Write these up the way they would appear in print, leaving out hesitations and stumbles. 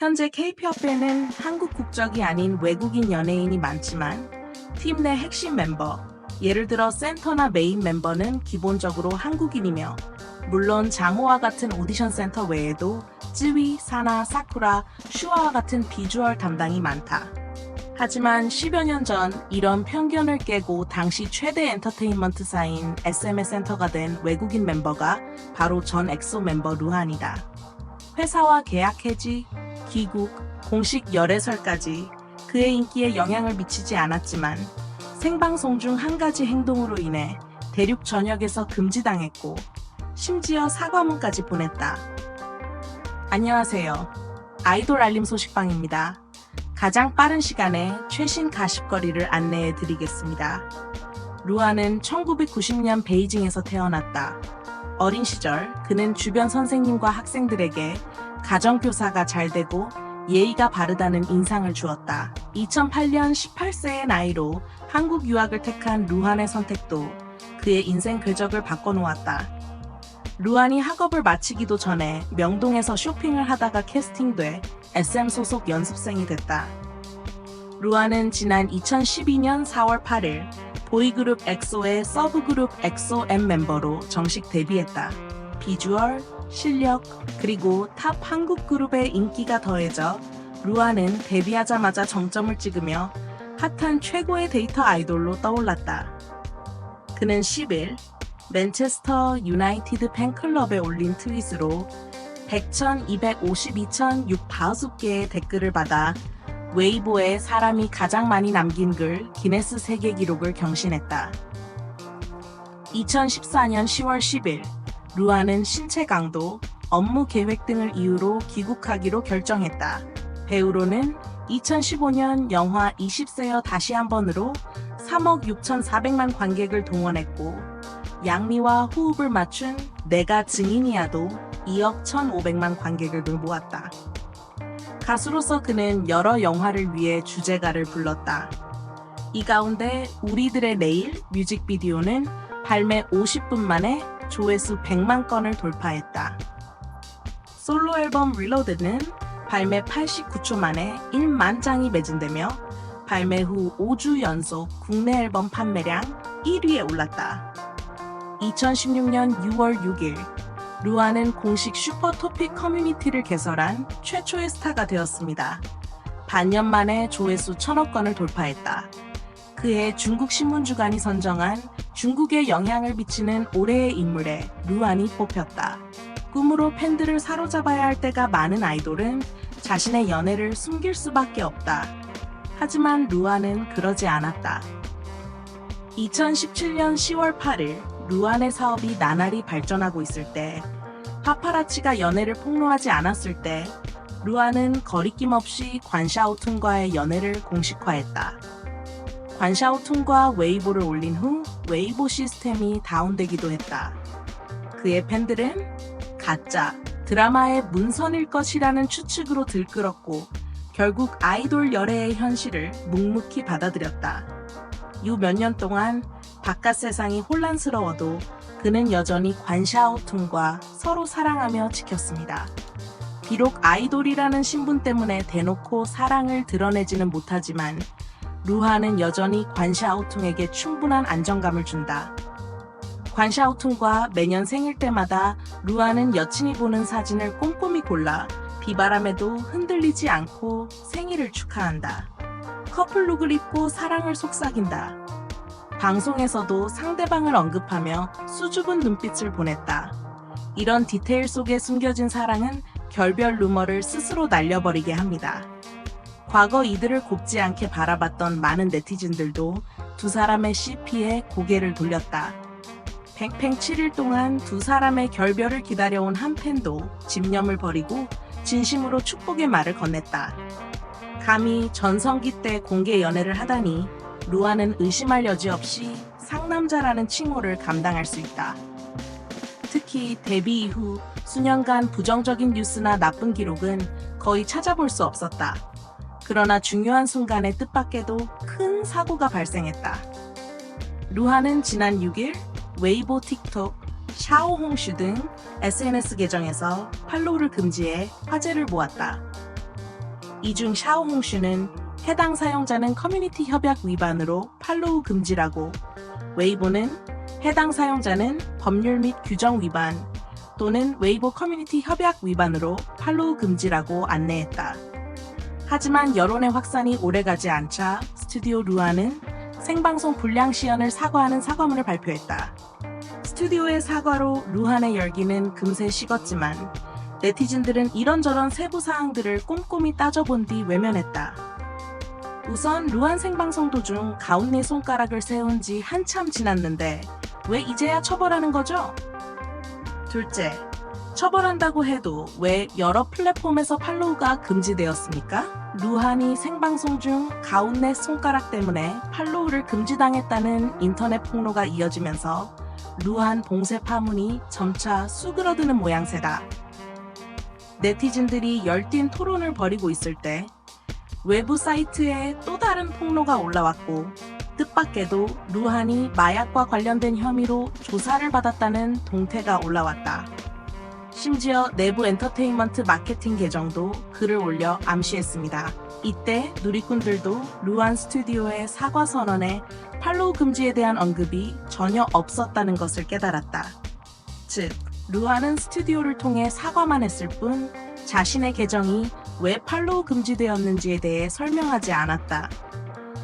현재 K-팝에는 한국 국적이 아닌 외국인 연예인이 많지만 팀 내 핵심 멤버, 예를 들어 센터나 메인 멤버는 기본적으로 한국인이며 물론 장호와 같은 오디션 센터 외에도 쯔위, 사나, 사쿠라, 슈아와 같은 비주얼 담당이 많다. 하지만 10여 년 전 이런 편견을 깨고 당시 최대 엔터테인먼트사인 SM의 센터가 된 외국인 멤버가 바로 전 엑소 멤버 루한이다. 회사와 계약 해지, 귀국, 공식 열애설까지 그의 인기에 영향을 미치지 않았지만 생방송 중 한 가지 행동으로 인해 대륙 전역에서 금지당했고 심지어 사과문까지 보냈다. 안녕하세요. 아이돌 알림 소식방입니다. 가장 빠른 시간에 최신 가십거리를 안내해 드리겠습니다. 루아는 1990년 베이징에서 태어났다. 어린 시절 그는 주변 선생님과 학생들에게 가정교사가 잘 되고 예의가 바르다는 인상을 주었다. 2008년 18세의 나이로 한국 유학을 택한 루한의 선택도 그의 인생 궤적을 바꿔놓았다. 루한이 학업을 마치기도 전에 명동에서 쇼핑을 하다가 캐스팅돼 SM 소속 연습생이 됐다. 루한은 지난 2012년 4월 8일 보이그룹 엑소의 서브그룹 엑소 M 멤버로 정식 데뷔했다. 비주얼, 실력, 그리고 탑 한국 그룹의 인기가 더해져 루한은 데뷔하자마자 정점을 찍으며 핫한 최고의 데이터 아이돌로 떠올랐다. 그는 10일 맨체스터 유나이티드 팬클럽에 올린 트윗으로 100천, 252천, 650개의 댓글을 받아 웨이보에 사람이 가장 많이 남긴 글 기네스 세계 기록을 경신했다. 2014년 10월 10일 루한은 신체 강도, 업무 계획 등을 이유로 귀국하기로 결정했다. 배우로는 2015년 영화 20세여 다시 한 번으로 3억 6,400만 관객을 동원했고 양미와 호흡을 맞춘 내가 증인이야도 2억 1,500만 관객을 모았다. 가수로서 그는 여러 영화를 위해 주제가를 불렀다. 이 가운데 우리들의 내일 뮤직비디오는 발매 50분 만에 조회수 100만 건을 돌파했다. 솔로 앨범 리로드는 발매 89초 만에 1만 장이 매진되며 발매 후 5주 연속 국내 앨범 판매량 1위에 올랐다. 2016년 6월 6일 루아는 공식 슈퍼토픽 커뮤니티를 개설한 최초의 스타가 되었습니다. 반년 만에 조회수 1000억 건을 돌파했다. 그해 중국 신문주간이 선정한 중국에 영향을 미치는 올해의 인물에 루안이 뽑혔다. 꿈으로 팬들을 사로잡아야 할 때가 많은 아이돌은 자신의 연애를 숨길 수밖에 없다. 하지만 루안은 그러지 않았다. 2017년 10월 8일 루안의 사업이 나날이 발전하고 있을 때, 파파라치가 연애를 폭로하지 않았을 때 루안은 거리낌 없이 관샤오툰과의 연애를 공식화했다. 관샤오툰과 웨이보를 올린 후 웨이보 시스템이 다운되기도 했다. 그의 팬들은 가짜, 드라마의 문선일 것이라는 추측으로 들끓었고 결국 아이돌 열애의 현실을 묵묵히 받아들였다. 유 몇 년 동안 바깥 세상이 혼란스러워도 그는 여전히 관샤오툰과 서로 사랑하며 지켰습니다. 비록 아이돌이라는 신분 때문에 대놓고 사랑을 드러내지는 못하지만 루하는 여전히 관샤오퉁에게 충분한 안정감을 준다. 관샤오퉁과 매년 생일 때마다 루하는 여친이 보는 사진을 꼼꼼히 골라 비바람에도 흔들리지 않고 생일을 축하한다. 커플룩을 입고 사랑을 속삭인다. 방송에서도 상대방을 언급하며 수줍은 눈빛을 보냈다. 이런 디테일 속에 숨겨진 사랑은 결별 루머를 스스로 날려버리게 합니다. 과거 이들을 곱지 않게 바라봤던 많은 네티즌들도 두 사람의 CP에 고개를 돌렸다. 팽팽 7일 동안 두 사람의 결별을 기다려온 한 팬도 집념을 버리고 진심으로 축복의 말을 건넸다. 감히 전성기 때 공개 연애를 하다니 루아는 의심할 여지 없이 상남자라는 칭호를 감당할 수 있다. 특히 데뷔 이후 수년간 부정적인 뉴스나 나쁜 기록은 거의 찾아볼 수 없었다. 그러나 중요한 순간에 뜻밖에도 큰 사고가 발생했다. 루하는 지난 6일 웨이보, 틱톡, 샤오홍슈 등 SNS 계정에서 팔로우를 금지해 화제를 모았다. 이 중 샤오홍슈는 해당 사용자는 커뮤니티 협약 위반으로 팔로우 금지라고, 웨이보는 해당 사용자는 법률 및 규정 위반 또는 웨이보 커뮤니티 협약 위반으로 팔로우 금지라고 안내했다. 하지만 여론의 확산이 오래가지 않자 스튜디오 루아는 생방송 불량 시연을 사과하는 사과문을 발표했다. 스튜디오의 사과로 루한의 열기는 금세 식었지만 네티즌들은 이런저런 세부 사항들을 꼼꼼히 따져본 뒤 외면했다. 우선 루한 생방송 도중 가운데 손가락을 세운 지 한참 지났는데 왜 이제야 처벌하는 거죠? 둘째, 처벌한다고 해도 왜 여러 플랫폼에서 팔로우가 금지되었습니까? 루한이 생방송 중 가운데 손가락 때문에 팔로우를 금지당했다는 인터넷 폭로가 이어지면서 루한 봉쇄 파문이 점차 수그러드는 모양새다. 네티즌들이 열띤 토론을 벌이고 있을 때 외부 사이트에 또 다른 폭로가 올라왔고, 뜻밖에도 루한이 마약과 관련된 혐의로 조사를 받았다는 동태가 올라왔다. 심지어 내부 엔터테인먼트 마케팅 계정도 글을 올려 암시했습니다. 이때 누리꾼들도 루한 스튜디오의 사과 선언에 팔로우 금지에 대한 언급이 전혀 없었다는 것을 깨달았다. 즉, 루한은 스튜디오를 통해 사과만 했을 뿐 자신의 계정이 왜 팔로우 금지되었는지에 대해 설명하지 않았다.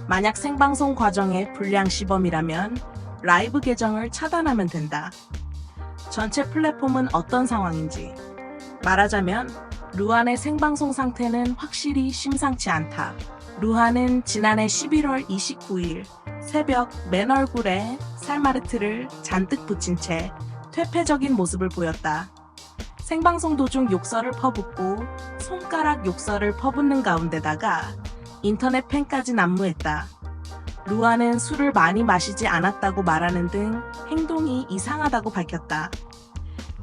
만약 생방송 과정에 불량 시범이라면 라이브 계정을 차단하면 된다. 전체 플랫폼은 어떤 상황인지 말하자면 루한의 생방송 상태는 확실히 심상치 않다. 루한은 지난해 11월 29일 새벽 맨 얼굴에 살마르트를 잔뜩 붙인 채 퇴폐적인 모습을 보였다. 생방송 도중 욕설을 퍼붓고 손가락 욕설을 퍼붓는 가운데다가 인터넷 팬까지 난무했다. 루한은 술을 많이 마시지 않았다고 말하는 등 행동이 이상하다고 밝혔다.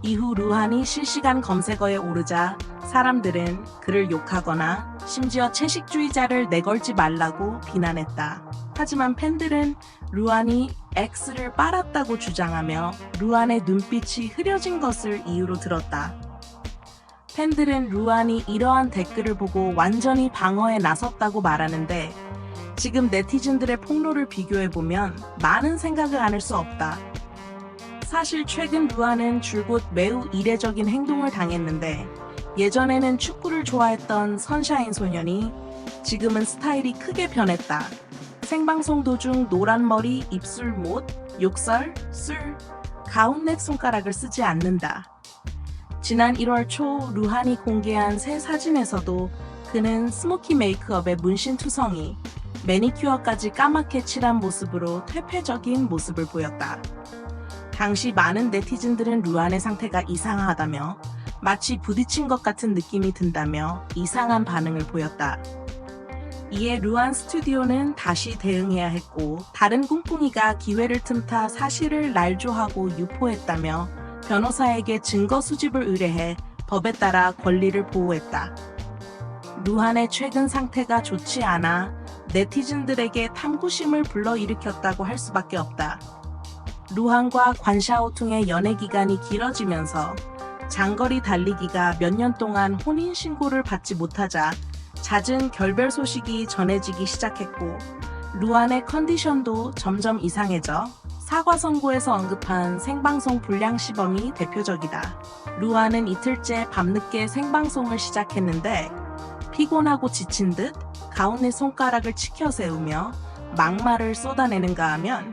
이후 루한이 실시간 검색어에 오르자 사람들은 그를 욕하거나 심지어 채식주의자를 내걸지 말라고 비난했다. 하지만 팬들은 루한이 X를 빨았다고 주장하며 루한의 눈빛이 흐려진 것을 이유로 들었다. 팬들은 루한이 이러한 댓글을 보고 완전히 방어에 나섰다고 말하는데, 지금 네티즌들의 폭로를 비교해보면 많은 생각을 안 할 수 없다. 사실 최근 루한은 줄곧 매우 이례적인 행동을 당했는데, 예전에는 축구를 좋아했던 선샤인 소년이 지금은 스타일이 크게 변했다. 생방송 도중 노란 머리, 입술 못, 욕설, 술, 가운데 손가락을 쓰지 않는다. 지난 1월 초 루한이 공개한 새 사진에서도 그는 스모키 메이크업에 문신투성이, 매니큐어까지 까맣게 칠한 모습으로 퇴폐적인 모습을 보였다. 당시 많은 네티즌들은 루한의 상태가 이상하다며 마치 부딪힌 것 같은 느낌이 든다며 이상한 반응을 보였다. 이에 루한 스튜디오는 다시 대응해야 했고, 다른 꿍꿍이가 기회를 틈타 사실을 날조하고 유포했다며 변호사에게 증거 수집을 의뢰해 법에 따라 권리를 보호했다. 루한의 최근 상태가 좋지 않아 네티즌들에게 탐구심을 불러일으켰다고 할 수밖에 없다. 루한과 관샤오퉁의 연애 기간이 길어지면서 장거리 달리기가 몇 년 동안 혼인신고를 받지 못하자 잦은 결별 소식이 전해지기 시작했고, 루한의 컨디션도 점점 이상해져 사과 선고에서 언급한 생방송 불량 시범이 대표적이다. 루한은 이틀째 밤늦게 생방송을 시작했는데 피곤하고 지친 듯 가운데 손가락을 치켜 세우며 막말을 쏟아내는가 하면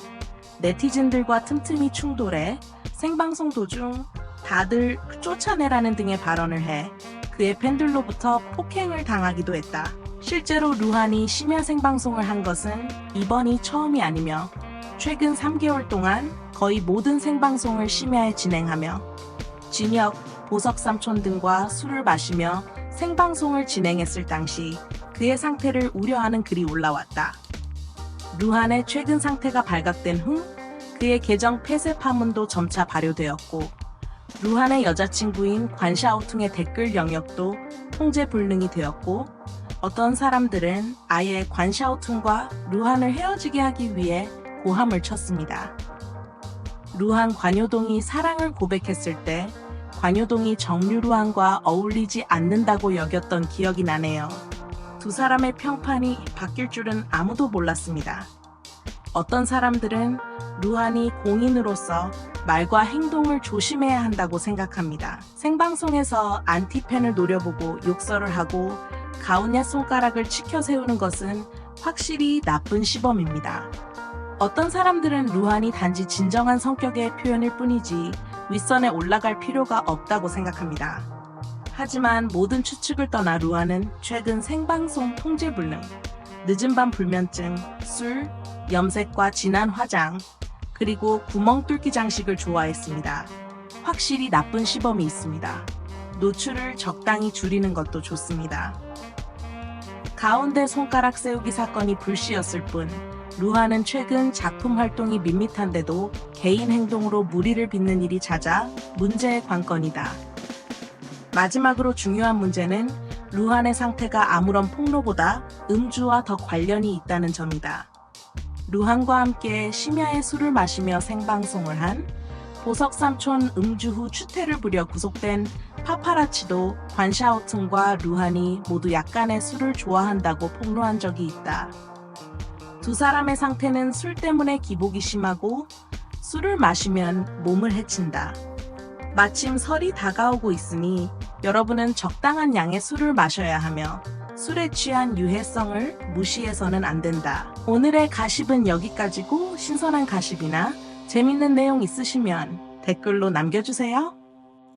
네티즌들과 틈틈이 충돌해 생방송 도중 다들 쫓아내라는 등의 발언을 해 그의 팬들로부터 폭행을 당하기도 했다. 실제로 루한이 심야 생방송을 한 것은 이번이 처음이 아니며 최근 3개월 동안 거의 모든 생방송을 심야에 진행하며 진혁, 보석삼촌 등과 술을 마시며 생방송을 진행했을 당시 그의 상태를 우려하는 글이 올라왔다. 루한의 최근 상태가 발각된 후 그의 계정 폐쇄 파문도 점차 발효되었고, 루한의 여자친구인 관샤오퉁의 댓글 영역도 통제 불능이 되었고, 어떤 사람들은 아예 관샤오퉁과 루한을 헤어지게 하기 위해 고함을 쳤습니다. 루한 관요동이 사랑을 고백했을 때 관요동이 정류 루한과 어울리지 않는다고 여겼던 기억이 나네요. 두 사람의 평판이 바뀔 줄은 아무도 몰랐습니다. 어떤 사람들은 루한이 공인으로서 말과 행동을 조심해야 한다고 생각합니다. 생방송에서 안티팬을 노려보고 욕설을 하고 가훈야 손가락을 치켜 세우는 것은 확실히 나쁜 시범입니다. 어떤 사람들은 루한이 단지 진정한 성격의 표현일 뿐이지 윗선에 올라갈 필요가 없다고 생각합니다. 하지만 모든 추측을 떠나 루한은 최근 생방송 통제불능, 늦은 밤 불면증, 술, 염색과 진한 화장, 그리고 구멍 뚫기 장식을 좋아했습니다. 확실히 나쁜 시범이 있습니다. 노출을 적당히 줄이는 것도 좋습니다. 가운데 손가락 세우기 사건이 불씨였을 뿐 루한은 최근 작품 활동이 밋밋한데도 개인 행동으로 무리를 빚는 일이 잦아 문제의 관건이다. 마지막으로 중요한 문제는 루한의 상태가 아무런 폭로보다 음주와 더 관련이 있다는 점이다. 루한과 함께 심야에 술을 마시며 생방송을 한 보석 삼촌 음주 후 추태를 부려 구속된 파파라치도 관샤오튼과 루한이 모두 약간의 술을 좋아한다고 폭로한 적이 있다. 두 사람의 상태는 술 때문에 기복이 심하고 술을 마시면 몸을 해친다. 마침 설이 다가오고 있으니 여러분은 적당한 양의 술을 마셔야 하며 술에 취한 유해성을 무시해서는 안 된다. 오늘의 가십은 여기까지고 신선한 가십이나 재밌는 내용 있으시면 댓글로 남겨주세요.